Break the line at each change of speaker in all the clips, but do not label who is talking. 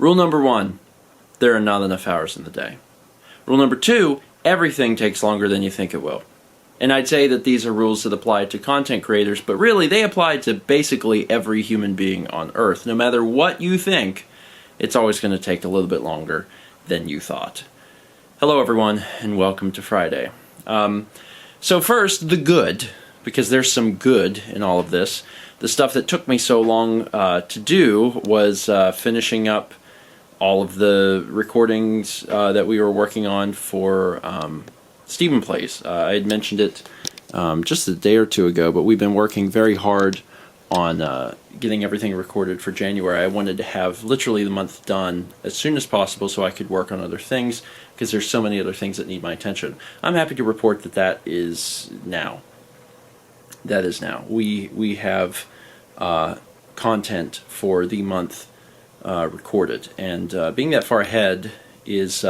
Rule number 1, there are not enough hours in the day. Rule number 2, everything takes longer than you think it will. And I'd say that these are rules that apply to content creators, but really they apply to basically every human being on Earth. No matter what you think, it's always going to take a little bit longer than you thought. Hello everyone, and welcome to Friday. So first, the good, because there's some good in all of this. The stuff that took me so long to do was finishing up all of the recordings that we were working on for Stephen Plays. I had mentioned it just a day or two ago, but we've been working very hard on getting everything recorded for January. I wanted to have literally the month done as soon as possible so I could work on other things, because there's so many other things that need my attention. I'm happy to report that that is now. That is now. We have content for the month recorded, and being that far ahead is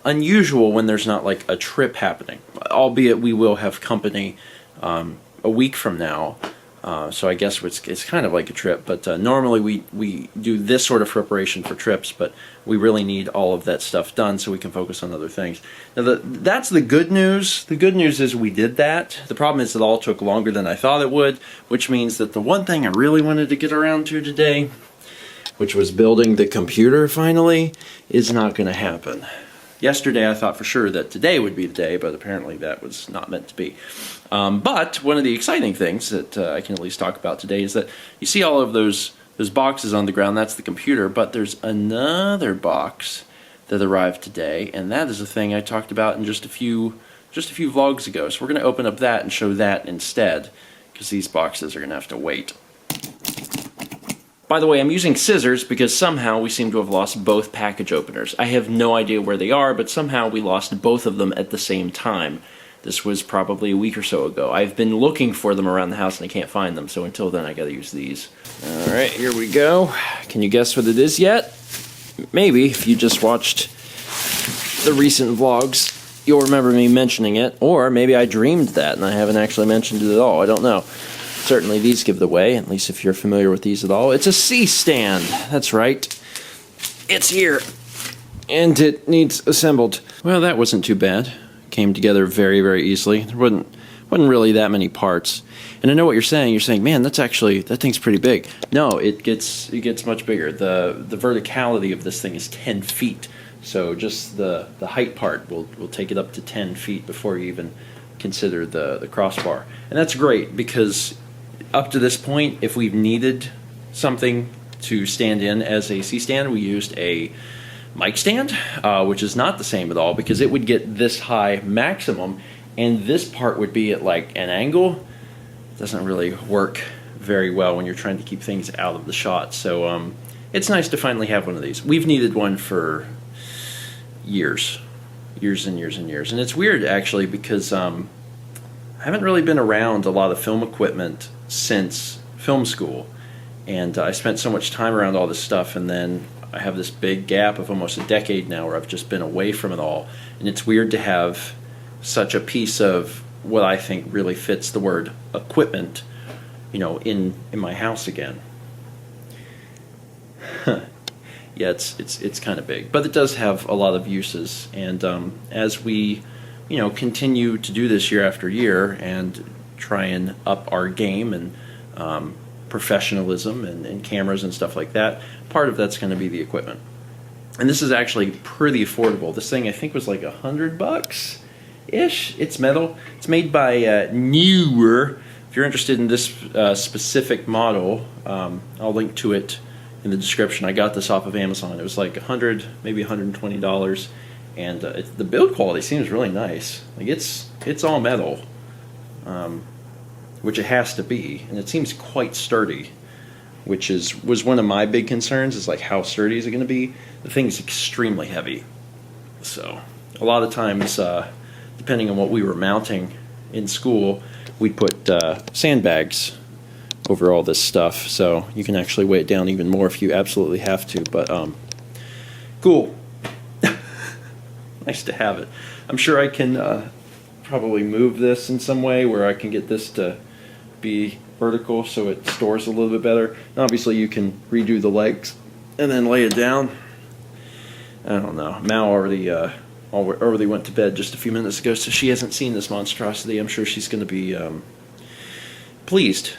unusual when there's not like a trip happening, albeit we will have company a week from now, so I guess it's kind of like a trip, but normally we do this sort of preparation for trips, but we really need all of that stuff done so we can focus on other things. Now that's the good news. The good news is we did that. The problem is it all took longer than I thought it would, which means that the one thing I really wanted to get around to today, which was building the computer finally, is not going to happen. Yesterday I thought for sure that today would be the day, but apparently that was not meant to be. But one of the exciting things that I can at least talk about today is that you see all of those boxes on the ground. That's the computer, but there's another box that arrived today, and that is a thing I talked about in just a few vlogs ago. So we're going to open up that and show that instead, because these boxes are going to have to wait. By the way, I'm using scissors because somehow we seem to have lost both package openers. I have no idea where they are, but somehow we lost both of them at the same time. This was probably a week or so ago. I've been looking for them around the house and I can't find them, so until then I gotta use these. Alright, here we go. Can you guess what it is yet? Maybe, if you just watched the recent vlogs, you'll remember me mentioning it, or maybe I dreamed that and I haven't actually mentioned it at all. I don't know. Certainly these give it away, at least if you're familiar with these at all. It's a C-stand. That's right. It's here. And it needs assembled. Well, that wasn't too bad. Came together very, very easily. There wasn't really that many parts. And I know what you're saying. You're saying, man, that thing's pretty big. No, it gets much bigger. The verticality of this thing is 10 feet. So just the height part will take it up to 10 feet before you even consider the crossbar. And that's great because up to this point, if we've needed something to stand in as a C-stand, we used a mic stand, which is not the same at all because it would get this high maximum, and this part would be at like an angle. It doesn't really work very well when you're trying to keep things out of the shot. So it's nice to finally have one of these. We've needed one for years and years and years. And it's weird actually because I haven't really been around a lot of film equipment since film school, and I spent so much time around all this stuff, and then I have this big gap of almost a decade now where I've just been away from it all, and it's weird to have such a piece of what I think really fits the word equipment, you know, in my house again. Yeah, it's kind of big, but it does have a lot of uses, and as we continue to do this year after year and try and up our game and professionalism and cameras and stuff like that, part of that's going to be the equipment. And this is actually pretty affordable. This thing I think was like $100-ish. It's metal. It's made by Newer. If you're interested in this specific model, I'll link to it in the description. I got this off of Amazon. It was like $100, maybe $120. And the build quality seems really nice. Like it's all metal, which it has to be, and it seems quite sturdy, which was one of my big concerns. Is like, how sturdy is it going to be? The thing's extremely heavy, so a lot of times, depending on what we were mounting in school, we'd put sandbags over all this stuff, so you can actually weigh it down even more if you absolutely have to. But cool. Nice to have it. I'm sure I can probably move this in some way where I can get this to be vertical so it stores a little bit better. And obviously you can redo the legs and then lay it down I don't know. Mal already went to bed just a few minutes ago, so she hasn't seen this monstrosity. I'm sure she's going to be pleased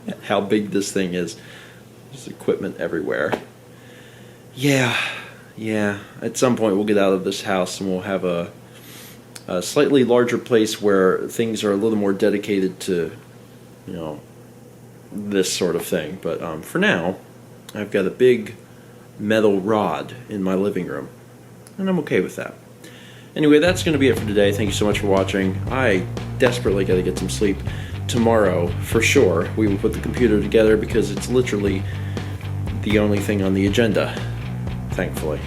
at how big this thing is. There's equipment everywhere. Yeah. At some point we'll get out of this house and we'll have a slightly larger place where things are a little more dedicated to, this sort of thing. But for now, I've got a big metal rod in my living room, and I'm okay with that. Anyway, that's going to be it for today. Thank you so much for watching. I desperately got to get some sleep. Tomorrow, for sure, we will put the computer together because it's literally the only thing on the agenda, thankfully,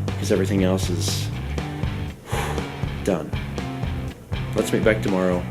because everything else is done. Let's meet back tomorrow.